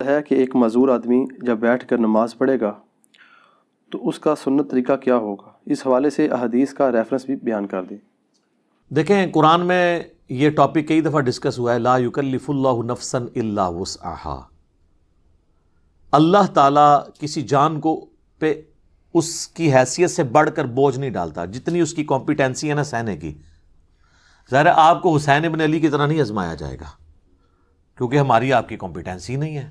ہے کہ ایک معذور آدمی جب بیٹھ کر نماز پڑھے گا تو اس کا سنت طریقہ کیا ہوگا؟ اس حوالے سے احادیث کا ریفرنس بھی بیان کر دیں۔ دیکھیں، قرآن میں یہ ٹاپک کئی دفعہ ڈسکس ہوا ہے، لا یکلف اللہ نفسا الا وسعہا۔ اللہ تعالیٰ کسی جان کو پہ اس کی حیثیت سے بڑھ کر بوجھ نہیں ڈالتا، جتنی اس کی کمپیٹنسی ہے نا سہنے کی۔ ظاہر ہے آپ کو حسین ابن علی کی طرح نہیں آزمایا جائے گا، کیونکہ ہماری آپ کی کمپیٹنسی نہیں ہے۔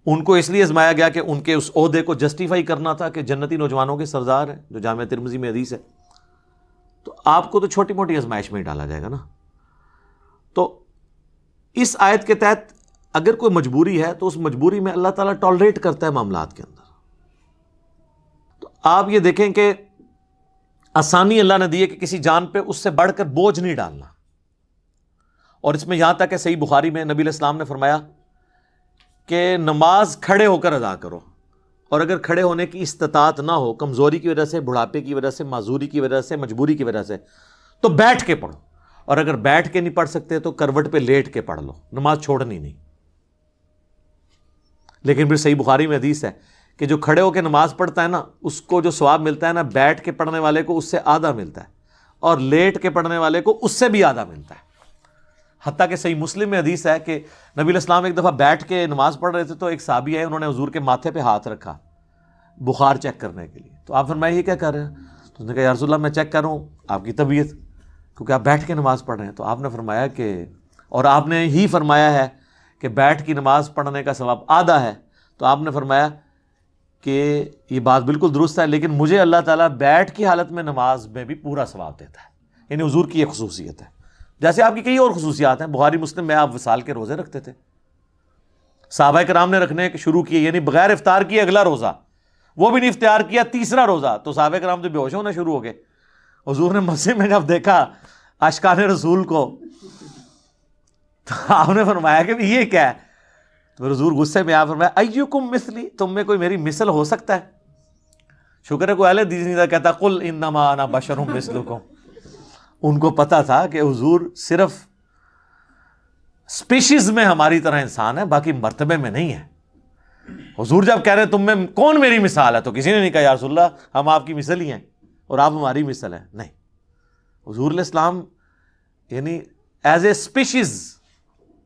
ان کو اس لیے آزمایا گیا کہ ان کے اس عہدے کو جسٹیفائی کرنا تھا کہ جنتی نوجوانوں کے سردار ہیں، جو جامعہ ترمذی میں حدیث ہے۔ تو آپ کو تو چھوٹی موٹی آزمائش میں ہی ڈالا جائے گا نا۔ تو اس آیت کے تحت اگر کوئی مجبوری ہے تو اس مجبوری میں اللہ تعالیٰ ٹالریٹ کرتا ہے معاملات کے اندر۔ تو آپ یہ دیکھیں کہ آسانی اللہ نے دی ہے کہ کسی جان پہ اس سے بڑھ کر بوجھ نہیں ڈالنا۔ اور اس میں یہاں تک کہ صحیح بخاری میں نبی علیہ السلام نے فرمایا کہ نماز کھڑے ہو کر ادا کرو، اور اگر کھڑے ہونے کی استطاعت نہ ہو، کمزوری کی وجہ سے، بڑھاپے کی وجہ سے، معذوری کی وجہ سے، مجبوری کی وجہ سے، تو بیٹھ کے پڑھو، اور اگر بیٹھ کے نہیں پڑھ سکتے تو کروٹ پہ لیٹ کے پڑھ لو، نماز چھوڑنی نہیں۔ لیکن پھر صحیح بخاری میں حدیث ہے کہ جو کھڑے ہو کے نماز پڑھتا ہے نا، اس کو جو ثواب ملتا ہے نا، بیٹھ کے پڑھنے والے کو اس سے آدھا ملتا ہے، اور لیٹ کے پڑھنے والے کو اس سے بھی آدھا ملتا ہے۔ حتیٰ کہ صحیح مسلم میں حدیث ہے کہ نبی علیہ السلام ایک دفعہ بیٹھ کے نماز پڑھ رہے تھے، تو ایک صحابی آئے، انہوں نے حضور کے ماتھے پہ ہاتھ رکھا بخار چیک کرنے کے لیے۔ تو آپ فرمائے یہ کیا کر رہے ہیں؟ تو انہوں نے کہا یا رسول اللہ میں چیک کر رہا ہوں آپ کی طبیعت، کیونکہ آپ بیٹھ کے نماز پڑھ رہے ہیں۔ تو آپ نے فرمایا کہ، اور آپ نے ہی فرمایا ہے کہ بیٹھ کی نماز پڑھنے کا ثواب آدھا ہے، تو آپ نے فرمایا کہ یہ بات بالکل درست ہے، لیکن مجھے اللہ تعالیٰ بیٹھ کی حالت میں نماز میں بھی پورا ثواب دیتا ہے۔ یعنی حضور کی یہ خصوصیت ہے، جیسے آپ کی کئی اور خصوصیات ہیں۔ بخاری مسلم میں آپ وصال کے روزے رکھتے تھے، صحابہ کرام نے رکھنے شروع کیے، یعنی بغیر افطار کیے اگلا روزہ، وہ بھی نہیں افطار کیا تیسرا روزہ، تو صحابہ کرام تو بے ہوش ہونا شروع ہو گئے۔ حضور نے مسجد میں جب دیکھا عاشقان رسول کو، تو آپ نے فرمایا کہ یہ کیا ہے؟ تو حضور غصے میں آپ فرمایا ایکم مثلی، تم میں کوئی میری مثل ہو سکتا ہے؟ شکر ہے کوئی اہل حدیث نہیں تھا کہتا قل انما انا بشر مثلکم۔ ان کو پتا تھا کہ حضور صرف سپیشیز میں ہماری طرح انسان ہے، باقی مرتبے میں نہیں ہے۔ حضور جب کہہ رہے ہیں تم میں کون میری مثال ہے، تو کسی نے نہیں کہا یا رسول اللہ ہم آپ کی مثل ہی ہیں اور آپ ہماری مثل ہیں، نہیں۔ حضور علیہ السلام یعنی ایز اے سپیشیز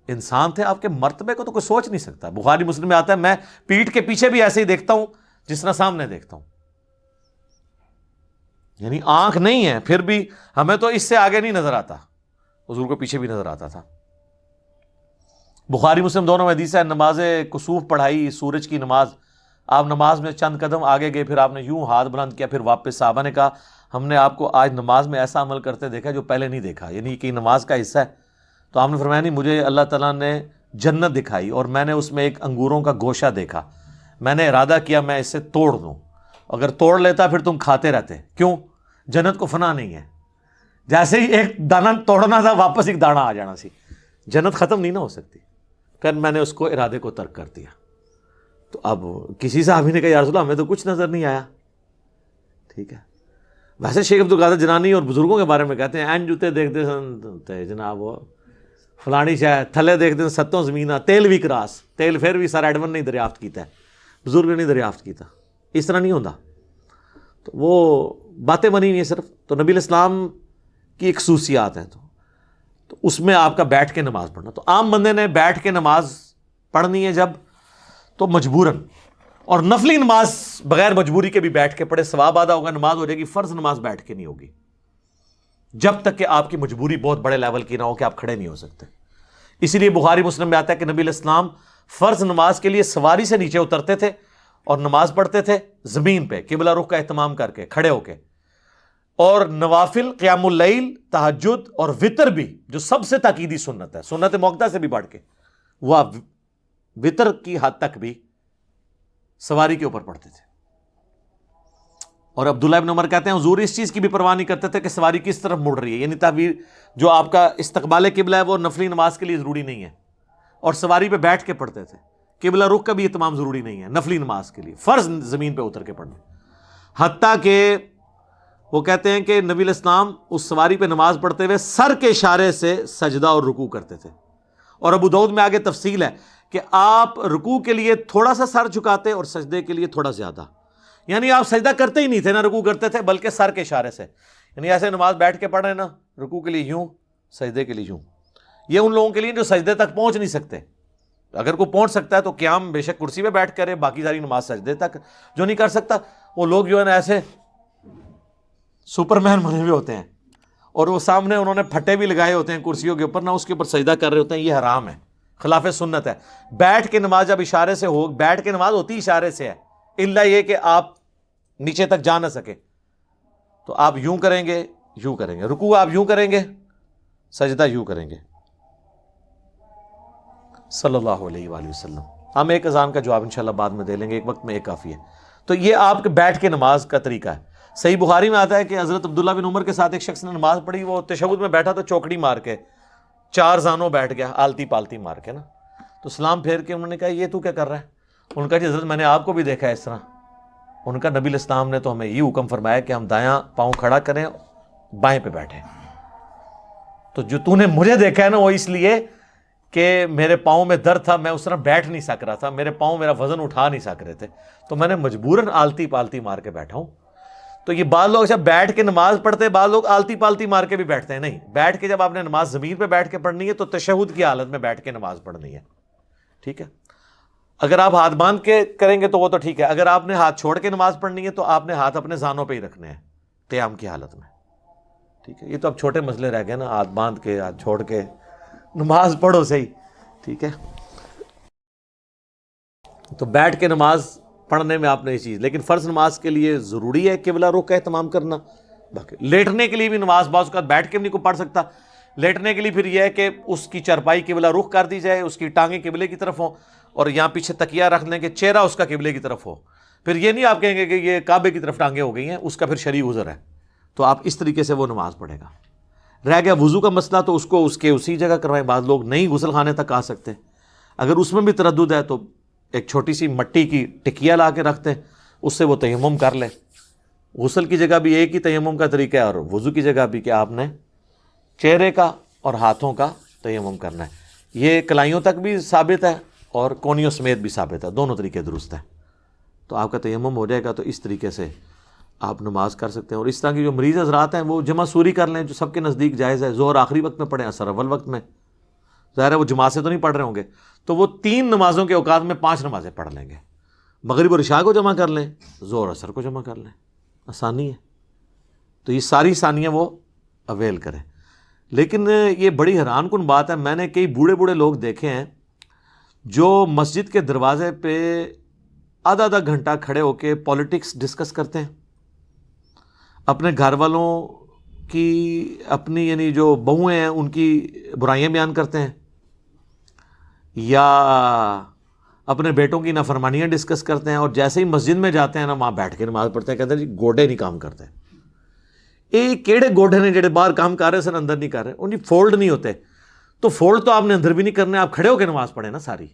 انسان تھے، آپ کے مرتبے کو تو کوئی سوچ نہیں سکتا۔ بخاری مسلم میں آتا ہے میں پیٹھ کے پیچھے بھی ایسے ہی دیکھتا ہوں جس طرح سامنے دیکھتا ہوں، یعنی آنکھ نہیں ہے، پھر بھی ہمیں تو اس سے آگے نہیں نظر آتا، حضور کو پیچھے بھی نظر آتا تھا۔ بخاری مسلم دونوں میں حدیث ہے، نماز کسوف پڑھائی، سورج کی نماز، آپ نماز میں چند قدم آگے گئے، پھر آپ نے یوں ہاتھ بلند کیا، پھر واپس۔ صحابہ نے کہا ہم نے آپ کو آج نماز میں ایسا عمل کرتے دیکھا جو پہلے نہیں دیکھا، یعنی کہ نماز کا حصہ ہے۔ تو آپ نے فرمایا نہیں، مجھے اللہ تعالیٰ نے جنت دکھائی اور میں نے اس میں ایک انگوروں کا گوشہ دیکھا، میں نے ارادہ کیا میں اسے توڑ دوں، اگر توڑ لیتا پھر تم کھاتے رہتے، کیوں؟ جنت کو فنا نہیں ہے، جیسے ہی ایک دانہ توڑنا تھا واپس ایک دانہ آ جانا سی، جنت ختم نہیں نہ ہو سکتی۔ پھر میں نے اس کو ارادے کو ترک کر دیا۔ تو اب کسی صحابی نے کہا یا رسول اللہ ہمیں تو کچھ نظر نہیں آیا، ٹھیک ہے۔ ویسے شیخ عبدالقادر جنانی اور بزرگوں کے بارے میں کہتے ہیں این جوتے دیکھتے سن جناب وہ فلانی شاہ تھلے دیکھتے ہیں ستوں زمینہ تیل بھی کراس، تیل پھر بھی سر ایڈون نہیں دریافت کیتا ہے، بزرگ نے نہیں دریافت کیتا، اس طرح نہیں ہوتا۔ تو وہ باتیں بنی نہیں صرف، تو نبی علیہ السلام کی ایک خصوصیات ہیں، تو اس میں آپ کا بیٹھ کے نماز پڑھنا۔ تو عام بندے نے بیٹھ کے نماز پڑھنی ہے جب، تو مجبوراً، اور نفلی نماز بغیر مجبوری کے بھی بیٹھ کے پڑھے، ثواب آدھا ہوگا، نماز ہو جائے گی۔ فرض نماز بیٹھ کے نہیں ہوگی جب تک کہ آپ کی مجبوری بہت بڑے لیول کی نہ ہو کہ آپ کھڑے نہیں ہو سکتے۔ اسی لیے بخاری مسلم میں آتا ہے کہ نبی علیہ السلام فرض نماز کے لیے سواری سے نیچے اترتے تھے اور نماز پڑھتے تھے زمین پہ قبلہ رخ کا اہتمام کر کے کھڑے ہو کے، اور نوافل قیام اللیل، تہجد اور وطر بھی، جو سب سے تاکیدی سنت ہے، سنت موقدہ سے بھی بڑھ کے، وہ آپ وطر کی حد تک بھی سواری کے اوپر پڑھتے تھے۔ اور عبداللہ ابن عمر کہتے ہیں حضور اس چیز کی بھی پرواہ نہیں کرتے تھے کہ سواری کس طرف مڑ رہی ہے، یعنی تعبیر جو آپ کا استقبال قبلہ ہے وہ نفلی نماز کے لیے ضروری نہیں ہے، اور سواری پہ بیٹھ کے پڑھتے تھے۔ قبلہ رخ کا بھی اہتمام ضروری نہیں ہے نفلی نماز کے لیے، فرض زمین پہ اتر کے پڑھنا۔ حتیٰ کہ وہ کہتے ہیں کہ نبی علیہ السلام اس سواری پہ نماز پڑھتے ہوئے سر کے اشارے سے سجدہ اور رکوع کرتے تھے۔ اور ابو داؤد میں آگے تفصیل ہے کہ آپ رکوع کے لیے تھوڑا سا سر جھکاتے اور سجدے کے لیے تھوڑا زیادہ، یعنی آپ سجدہ کرتے ہی نہیں تھے نہ رکوع کرتے تھے، بلکہ سر کے اشارے سے، یعنی ایسے نماز بیٹھ کے پڑھ رہے ہیں نا، رکوع کے لیے یوں، سجدے کے لیے یوں. یہ ان لوگوں کے لیے جو سجدے تک پہنچ نہیں سکتے. اگر کوئی پہنچ سکتا ہے تو قیام بے شک کرسی پہ بیٹھ کرے، باقی ساری نماز سجدے تک. جو نہیں کر سکتا وہ لوگ جو ہے نا ایسے سپر مین بنے ہوئے ہوتے ہیں، اور وہ سامنے انہوں نے پھٹے بھی لگائے ہوتے ہیں کرسیوں کے اوپر، نہ اس کے اوپر سجدہ کر رہے ہوتے ہیں. یہ حرام ہے، خلاف سنت ہے. بیٹھ کے نماز جب اشارے سے ہو، بیٹھ کے نماز ہوتی اشارے سے ہے، الا یہ کہ آپ نیچے تک جا نہ سکے تو آپ یوں کریں گے، یوں کریں گے. رکوع آپ یوں کریں گے، سجدہ یوں کریں گے. صلی اللہ علیہ وآلہ وسلم. ہم ایک اذان کا جواب انشاءاللہ بعد میں دے لیں گے، ایک وقت میں ایک کافی ہے. تو یہ آپ کے بیٹھ کے نماز کا طریقہ ہے. صحیح بخاری میں آتا ہے کہ حضرت عبداللہ بن عمر کے ساتھ ایک شخص نے نماز پڑھی، وہ تشہد میں بیٹھا تو چوکڑی مار کے 4 زانوں بیٹھ گیا، آلتی پالتی مار کے نا. تو سلام پھیر کے انہوں نے کہا یہ تو کیا کر رہا ہے؟ ان کا جی حضرت میں نے آپ کو بھی دیکھا ہے اس طرح. ان کا نبی الاسلام نے تو ہمیں یہ حکم فرمایا کہ ہم دایاں پاؤں کھڑا کریں، بائیں پہ بیٹھیں. تو جو تو نے مجھے دیکھا ہے نا، وہ اس لیے کہ میرے پاؤں میں درد تھا، میں اس طرح بیٹھ نہیں سک رہا تھا، میرے پاؤں میرا وزن اٹھا نہیں سک رہے تھے، تو میں نے مجبوراً آلتی پالتی مار کے بیٹھا ہوں. تو یہ بعض لوگ جب بیٹھ کے نماز پڑھتے ہیں، بعض لوگ آلتی پالتی مار کے بھی بیٹھتے ہیں. نہیں، بیٹھ کے جب آپ نے نماز زمین پہ بیٹھ کے پڑھنی ہے تو تشہد کی حالت میں بیٹھ کے نماز پڑھنی ہے. ٹھیک ہے. اگر آپ ہاتھ باندھ کے کریں گے تو وہ تو ٹھیک ہے. اگر آپ نے ہاتھ چھوڑ کے نماز پڑھنی ہے تو آپ نے ہاتھ اپنے زانوں پہ ہی رکھنے ہیں قیام کی حالت میں. ٹھیک ہے. یہ تو اب چھوٹے مسئلے رہ گئے نا، ہاتھ باندھ کے ہاتھ چھوڑ کے نماز پڑھو صحیح. ٹھیک ہے. تو بیٹھ کے نماز پڑھنے میں آپ نے یہ چیز، لیکن فرض نماز کے لیے ضروری ہے قبلہ رخ کا اہتمام کرنا. باقی لیٹنے کے لیے بھی نماز بعض اوقات بیٹھ کے بھی نہیں کوئی پڑھ سکتا. لیٹنے کے لیے پھر یہ ہے کہ اس کی چرپائی قبلہ رخ کر دی جائے، اس کی ٹانگیں قبلے کی طرف ہوں، اور یہاں پیچھے تکیہ رکھ لیں کہ چہرہ اس کا قبلے کی طرف ہو. پھر یہ نہیں آپ کہیں گے کہ یہ کعبے کی طرف ٹانگیں ہو گئی ہیں، اس کا پھر شرعی عذر ہے. تو آپ اس طریقے سے وہ نماز پڑھے گا. رہ گیا وضو کا مسئلہ، تو اس کو اس کے اسی جگہ کروائیں. بعض لوگ نہیں غسل خانے تک آ سکتے، اگر اس میں بھی تردد ہے تو ایک چھوٹی سی مٹی کی ٹکیا لا کے رکھتے ہیں، اس سے وہ تیمم کر لے. غسل کی جگہ بھی ایک ہی تیمم کا طریقہ ہے، اور وضو کی جگہ بھی کہ آپ نے چہرے کا اور ہاتھوں کا تیمم کرنا ہے. یہ کلائیوں تک بھی ثابت ہے اور کونیوں سمیت بھی ثابت ہے، دونوں طریقے درست ہیں. تو آپ کا تیمم ہو جائے گا. تو اس طریقے سے آپ نماز کر سکتے ہیں. اور اس طرح کی جو مریض حضرات ہیں وہ جمع سوری کر لیں، جو سب کے نزدیک جائز ہے. ظہر آخری وقت میں پڑھیں، عصر اول وقت میں. ظاہر ہے وہ جماعت سے تو نہیں پڑھ رہے ہوں گے، تو وہ 3 نمازوں کے اوقات میں 5 نمازیں پڑھ لیں گے. مغرب اور عشاء کو جمع کر لیں، ظہر عصر کو جمع کر لیں. آسانی ہے. تو یہ ساری ثانیہ وہ اویل کریں. لیکن یہ بڑی حیران کن بات ہے، میں نے کئی بوڑھے لوگ دیکھے ہیں جو مسجد کے دروازے پہ آدھا گھنٹہ کھڑے ہو کے پالیٹکس ڈسکس کرتے ہیں، اپنے گھر والوں کی، اپنی یعنی جو بہویں ہیں ان کی برائیاں بیان کرتے ہیں، یا اپنے بیٹوں کی نافرمانیاں ڈسکس کرتے ہیں. اور جیسے ہی مسجد میں جاتے ہیں نا، وہاں بیٹھ کے نماز پڑھتے ہیں. کہتے ہیں جی گوڈے نہیں کام کرتے. یہ کیڑے گوڈے نے جڑے باہر کام کر رہے سن اندر نہیں کر رہے، انہیں فولڈ نہیں ہوتے. تو فولڈ تو آپ نے اندر بھی نہیں کرنے، آپ کھڑے ہو کے نماز پڑھیں نا ساری.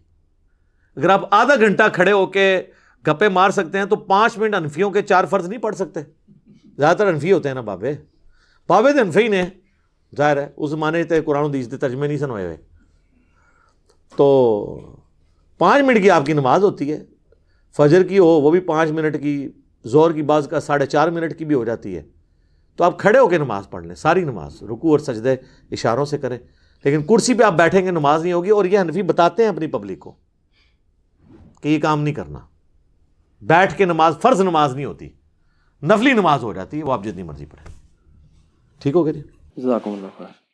اگر آپ آدھا گھنٹہ کھڑے ہو کے گپے مار سکتے ہیں تو 5 منٹ حنفیوں کے 4 فرض نہیں پڑھ سکتے. زیادہ تر حنفی ہوتے ہیں نا بابے تو حنفی نے، ظاہر ہے اس زمانے تے قرآن و حدیث دے ترجمے نہیں سن ہوئے ہوئے. تو 5 منٹ کی آپ کی نماز ہوتی ہے. فجر کی ہو وہ بھی 5 منٹ کی، ظہر کی بعض کا 4.5 منٹ کی بھی ہو جاتی ہے. تو آپ کھڑے ہو کے نماز پڑھ لیں ساری نماز، رکوع اور سجدے اشاروں سے کریں. لیکن کرسی پہ آپ بیٹھیں گے نماز نہیں ہوگی. اور یہ حنفی بتاتے ہیں اپنی پبلک کو کہ یہ کام نہیں کرنا. بیٹھ کے نماز فرض نماز نہیں ہوتی، نفلی نماز ہو جاتی ہے، وہ آپ جتنی مرضی پڑھیں. ٹھیک ہو گیا جی؟ جزاکم اللہ خیر.